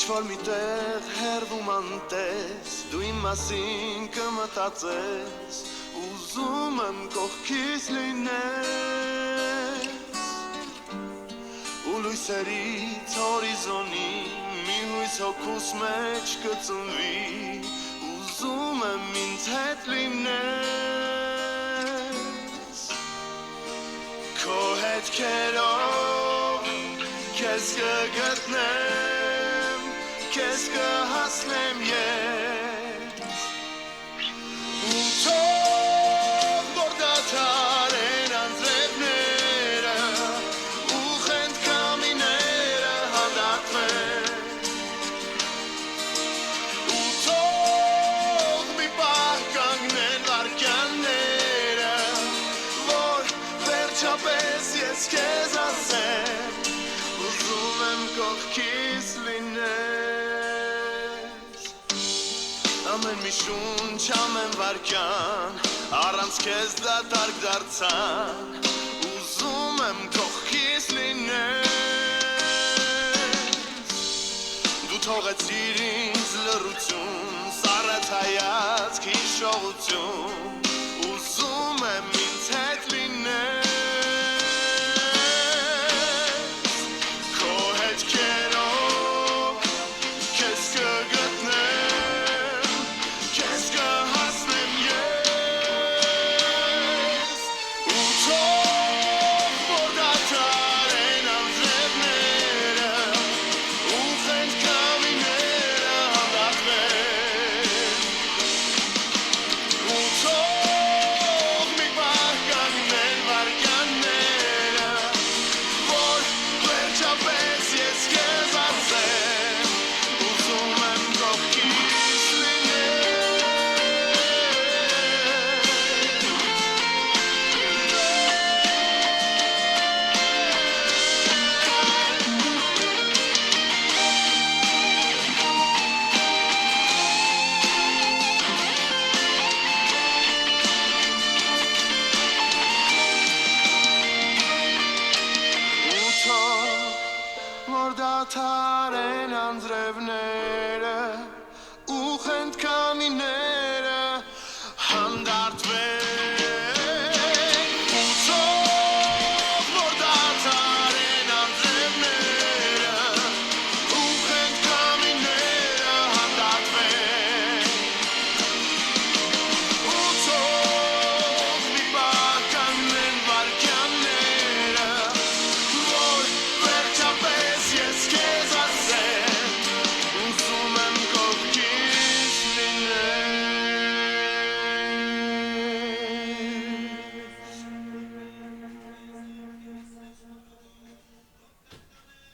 Ինչ-որ միտեղ հեռվում անտես, դու իմ մասին կմտածես, ուզում եմ կողքիս լինես, ու լույսերից հորիզոնի մի հույս հոգուս մեջ կծնվի, ուզում եմ ինձ հետ լինես, քո հետքերով քեզ կգտնեմ, քեզ կհասնեմ ես, ու թող որ դադարեն անձրևները, ու խենթ քամիները հանդարտվեն, ու թող մի պահ կանգնեն վայրկյանները, որ վերջապես ես քեզ ասեմ, ուզում եմ կողքիս լինես, ամեն մի շունչ, ամեն վայրկյան, առանց քեզ դատարկ դարձան, ուզում եմ կողքիս լինես, դու թողեցիր ինձ լռություն, սառած հայացք հիշողություն,